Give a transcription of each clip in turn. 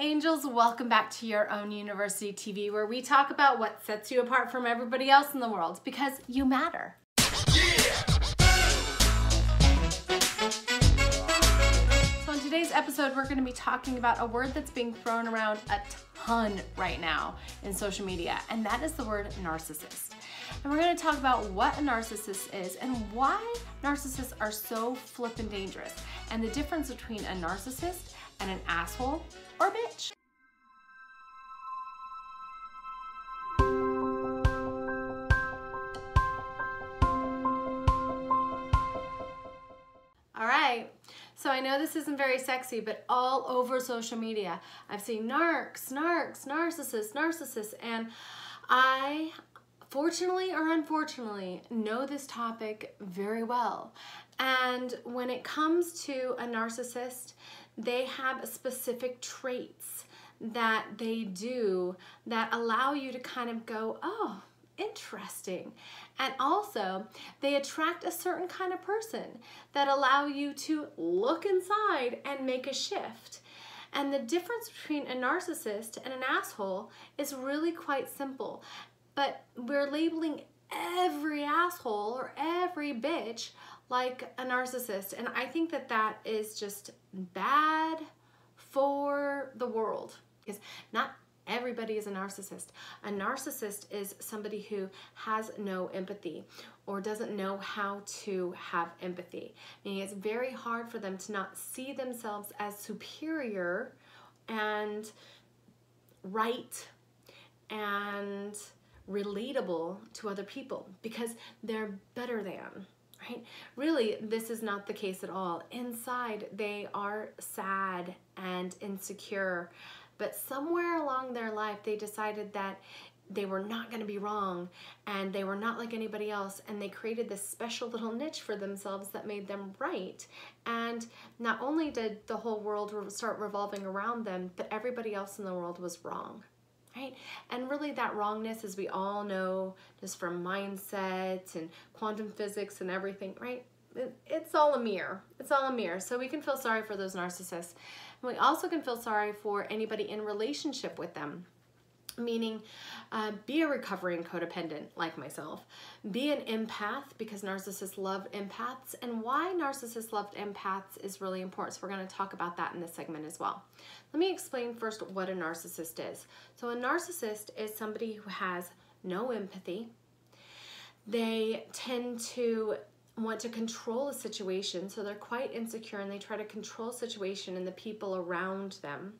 angels, welcome back to Your Own University TV, where we talk about what sets you apart from everybody else in the world, because you matter. So in today's episode, we're going to be talking about a word that's being thrown around a ton right now in social media, and that is the word narcissist. And we're going to talk about what a narcissist is and why narcissists are so flippin' dangerous, and the difference between a narcissist and an asshole or bitch. All right, so I know this isn't very sexy, but all over social media, I've seen narcissists, and I, fortunately or unfortunately, know this topic very well. And when it comes to a narcissist, they have specific traits that they do that allow you to kind of go, oh, interesting. And also, they attract a certain kind of person that allow you to look inside and make a shift. And the difference between a narcissist and an asshole is really quite simple. But we're labeling every asshole or every bitch like a narcissist. And I think that that is just bad for the world, because not everybody is a narcissist. A narcissist is somebody who has no empathy or doesn't know how to have empathy. Meaning it's very hard for them to not see themselves as superior and right and relatable to other people because they're better than. Right? Really, this is not the case at all. Inside, they are sad and insecure, but somewhere along their life, they decided that they were not going to be wrong and they were not like anybody else, and they created this special little niche for themselves that made them right. And not only did the whole world start revolving around them, but everybody else in the world was wrong. Right? And really that wrongness, as we all know, just from mindset and quantum physics and everything, right? It's all a mirror. It's all a mirror. So we can feel sorry for those narcissists. And we also can feel sorry for anybody in relationship with them. Meaning, be a recovering codependent like myself. Be an empath, because narcissists love empaths. And why narcissists love empaths is really important. So we're going to talk about that in this segment as well. Let me explain first what a narcissist is. So a narcissist is somebody who has no empathy. They tend to want to control a situation, so they're quite insecure and they try to control a situation and the people around them.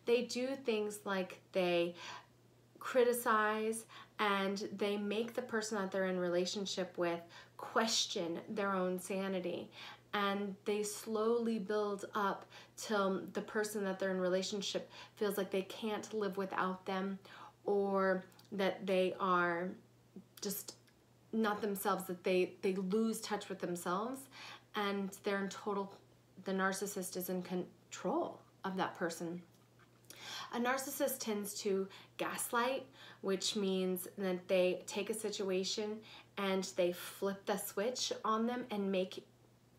They do things like they criticize and they make the person that they're in relationship with question their own sanity, and they slowly build up till the person that they're in relationship feels like they can't live without them, or that they are just not themselves, that they lose touch with themselves, and they're in total, the narcissist is in control of that person. A narcissist tends to gaslight, which means that they take a situation and they flip the switch on them and make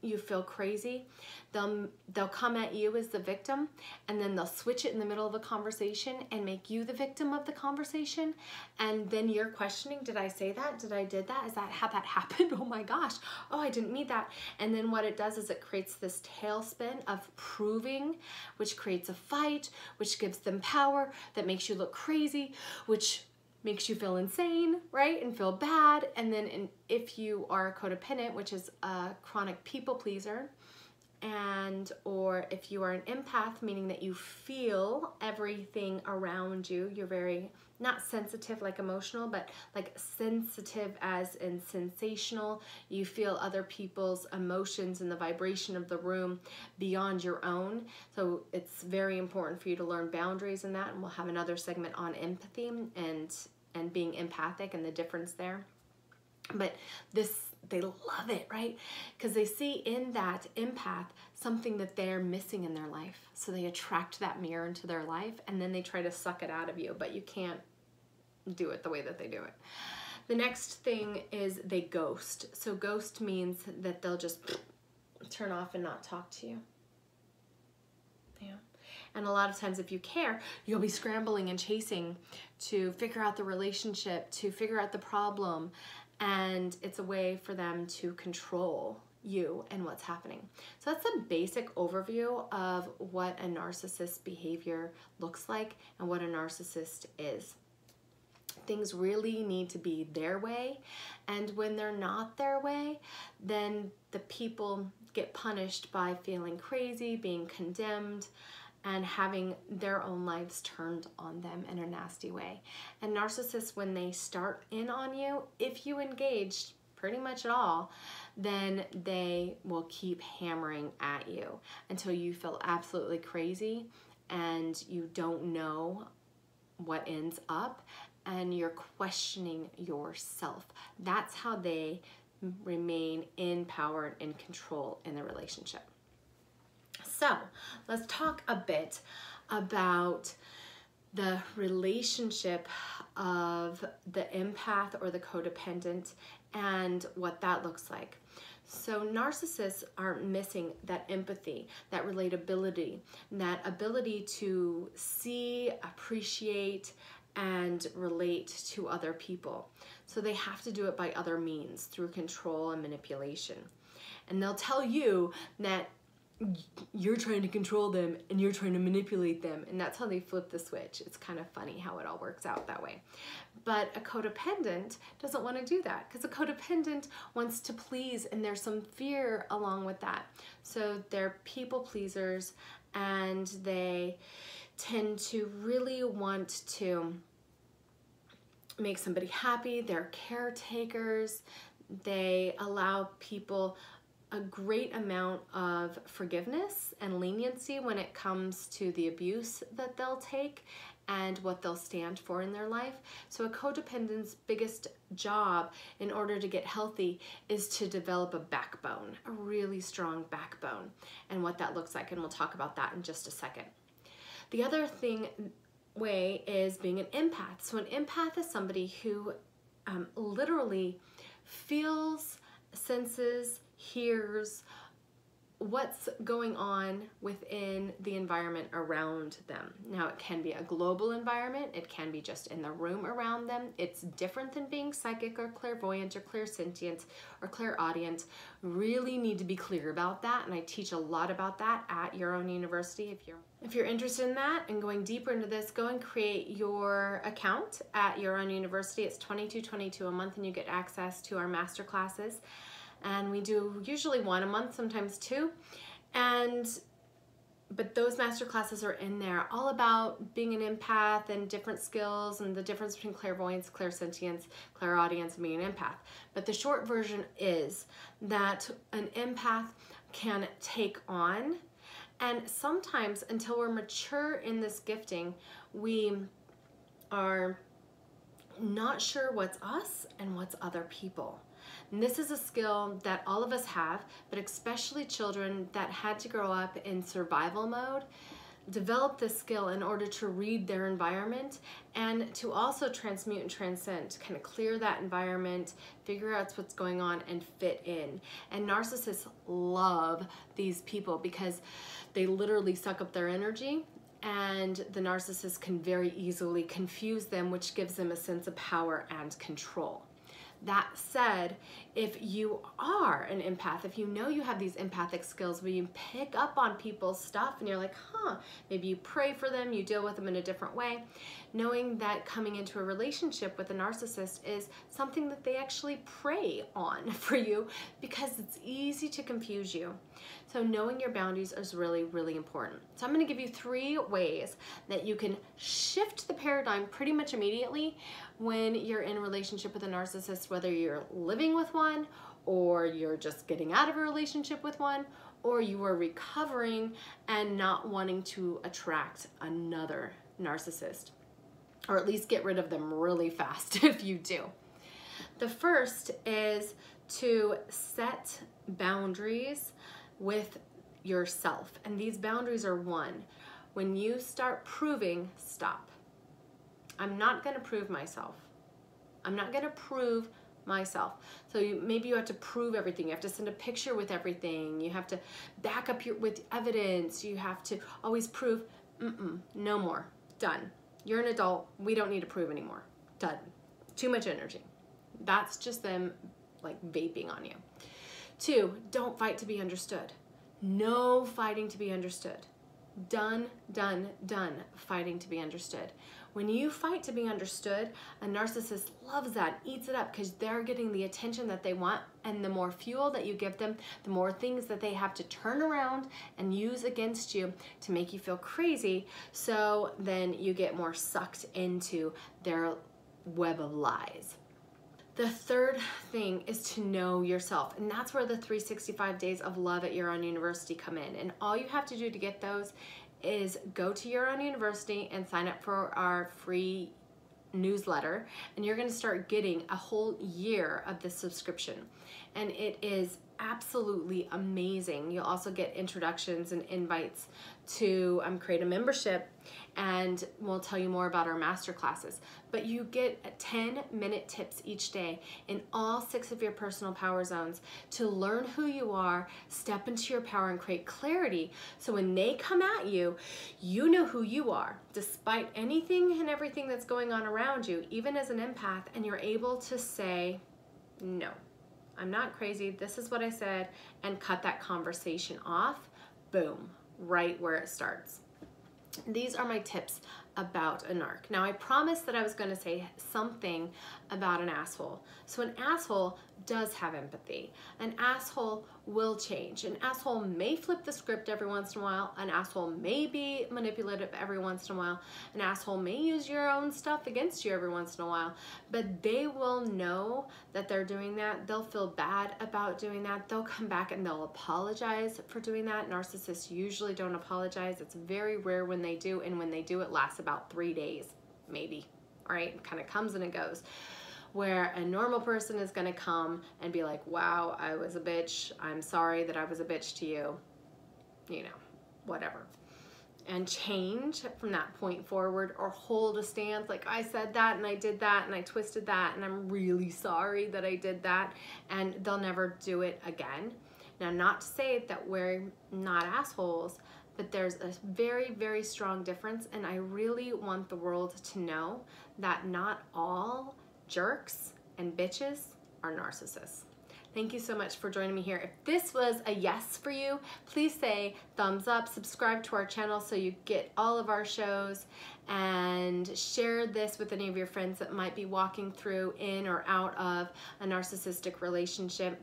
you feel crazy. They'll come at you as the victim, and then they'll switch it in the middle of a conversation and make you the victim of the conversation, and then you're questioning, did I say that? Did I did that? Is that how that happened? Oh my gosh. Oh, I didn't mean that. And then what it does is it creates this tailspin of proving, which creates a fight, which gives them power, that makes you look crazy, which makes you feel insane, right? And feel bad. And then if you are a codependent, which is a chronic people pleaser, or if you are an empath, meaning that you feel everything around you, you're very, not sensitive like emotional, but like sensitive as in sensational. You feel other people's emotions and the vibration of the room beyond your own. So it's very important for you to learn boundaries in that, and we'll have another segment on empathy and being empathic and the difference there. But they love it, right? Because they see in that empath something that they're missing in their life. So they attract that mirror into their life, and then they try to suck it out of you, but you can't do it the way that they do it. The next thing is they ghost. So ghost means that they'll just turn off and not talk to you. Yeah. And a lot of times if you care, you'll be scrambling and chasing to figure out the relationship, to figure out the problem. And it's a way for them to control you and what's happening. So that's a basic overview of what a narcissist behavior looks like and what a narcissist is. Things really need to be their way, and when they're not their way, then the people get punished by feeling crazy, being condemned, and having their own lives turned on them in a nasty way. And narcissists, when they start in on you, if you engage pretty much at all, then they will keep hammering at you until you feel absolutely crazy and you don't know what ends up and you're questioning yourself. That's how they remain in power and in control in the relationship. So let's talk a bit about the relationship of the empath or the codependent and what that looks like. So narcissists are missing that empathy, that relatability, that ability to see, appreciate, and relate to other people. So they have to do it by other means, through control and manipulation. And they'll tell you that you're trying to control them and you're trying to manipulate them, and that's how they flip the switch. It's kind of funny how it all works out that way. But a codependent doesn't want to do that, because a codependent wants to please, and there's some fear along with that. So they're people pleasers, and they tend to really want to make somebody happy. They're caretakers. They allow people a great amount of forgiveness and leniency when it comes to the abuse that they'll take and what they'll stand for in their life. So a codependent's biggest job in order to get healthy is to develop a backbone, a really strong backbone, and what that looks like, and we'll talk about that in just a second. The other way is being an empath. So an empath is somebody who literally feels, senses, hears what's going on within the environment around them. Now, it can be a global environment, it can be just in the room around them. It's different than being psychic or clairvoyant or clairsentient or clairaudient. Really need to be clear about that, and I teach a lot about that at your own university. If you're interested in that and going deeper into this, go and create your account at your own university. It's $22.22 a month, and you get access to our master classes. And we do usually one a month, sometimes two. But those master classes are in there, all about being an empath and different skills and the difference between clairvoyance, clairsentience, clairaudience, and being an empath. But the short version is that an empath can take on, and sometimes until we're mature in this gifting, we are not sure what's us and what's other people. And this is a skill that all of us have, but especially children that had to grow up in survival mode, develop this skill in order to read their environment and to also transmute and transcend, kind of clear that environment, figure out what's going on, and fit in. And narcissists love these people because they literally suck up their energy, and the narcissist can very easily confuse them, which gives them a sense of power and control. That said, if you are an empath, if you know you have these empathic skills where you pick up on people's stuff and you're like, maybe you pray for them, you deal with them in a different way, knowing that coming into a relationship with a narcissist is something that they actually prey on for you, because it's easy to confuse you. So knowing your boundaries is really, really important. So I'm going to give you 3 ways that you can shift the paradigm pretty much immediately when you're in a relationship with a narcissist, whether you're living with one, or you're just getting out of a relationship with one, or you are recovering and not wanting to attract another narcissist, or at least get rid of them really fast if you do. The first is to set boundaries with yourself. And these boundaries are 1. When you start proving, stop. I'm not going to prove myself. I'm not going to prove myself. So maybe you have to prove everything. You have to send a picture with everything. You have to back up with evidence. You have to always prove. no more. Done. You're an adult. We don't need to prove anymore. Done. Too much energy. That's just them like vaping on you. 2, don't fight to be understood. No fighting to be understood. Done, done, done fighting to be understood. When you fight to be understood, a narcissist loves that, eats it up, because they're getting the attention that they want, and the more fuel that you give them, the more things that they have to turn around and use against you to make you feel crazy, so then you get more sucked into their web of lies. The 3rd thing is to know yourself, and that's where the 365 days of love at Your Own University come in. And all you have to do to get those is go to Your Own University and sign up for our free newsletter, and you're going to start getting a whole year of this subscription, and it is absolutely amazing. You'll also get introductions and invites to create a membership, and we'll tell you more about our master classes. But you get 10-minute tips each day in all 6 of your personal power zones to learn who you are, step into your power, and create clarity, so when they come at you, you know who you are despite anything and everything that's going on around you, even as an empath, and you're able to say, no, I'm not crazy, this is what I said, and cut that conversation off. Boom, right where it starts. These are my tips about a narc. Now, I promised that I was going to say something about an asshole. So an asshole does have empathy. An asshole will change. An asshole may flip the script every once in a while. An asshole may be manipulative every once in a while. An asshole may use your own stuff against you every once in a while. But they will know that they're doing that. They'll feel bad about doing that. They'll come back and they'll apologize for doing that. Narcissists usually don't apologize. It's very rare when they do, and when they do, it lasts about 3 days, maybe. All right, it kind of comes and it goes. Where a normal person is going to come and be like, wow, I was a bitch. I'm sorry that I was a bitch to you. You know, whatever. And change from that point forward, or hold a stance like, I said that and I did that and I twisted that and I'm really sorry that I did that, and they'll never do it again. Now, not to say that we're not assholes, but there's a very, very strong difference, and I really want the world to know that not all jerks and bitches are narcissists. Thank you so much for joining me here. If this was a yes for you, please say thumbs up, subscribe to our channel so you get all of our shows, and share this with any of your friends that might be walking through, in or out of a narcissistic relationship.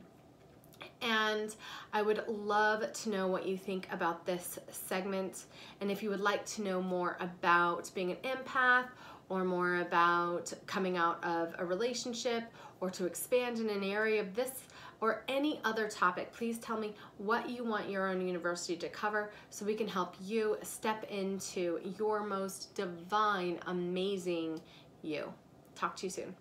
And I would love to know what you think about this segment, and if you would like to know more about being an empath, or more about coming out of a relationship, or to expand in an area of this or any other topic, please tell me what you want Your Own University to cover, so we can help you step into your most divine, amazing you. Talk to you soon.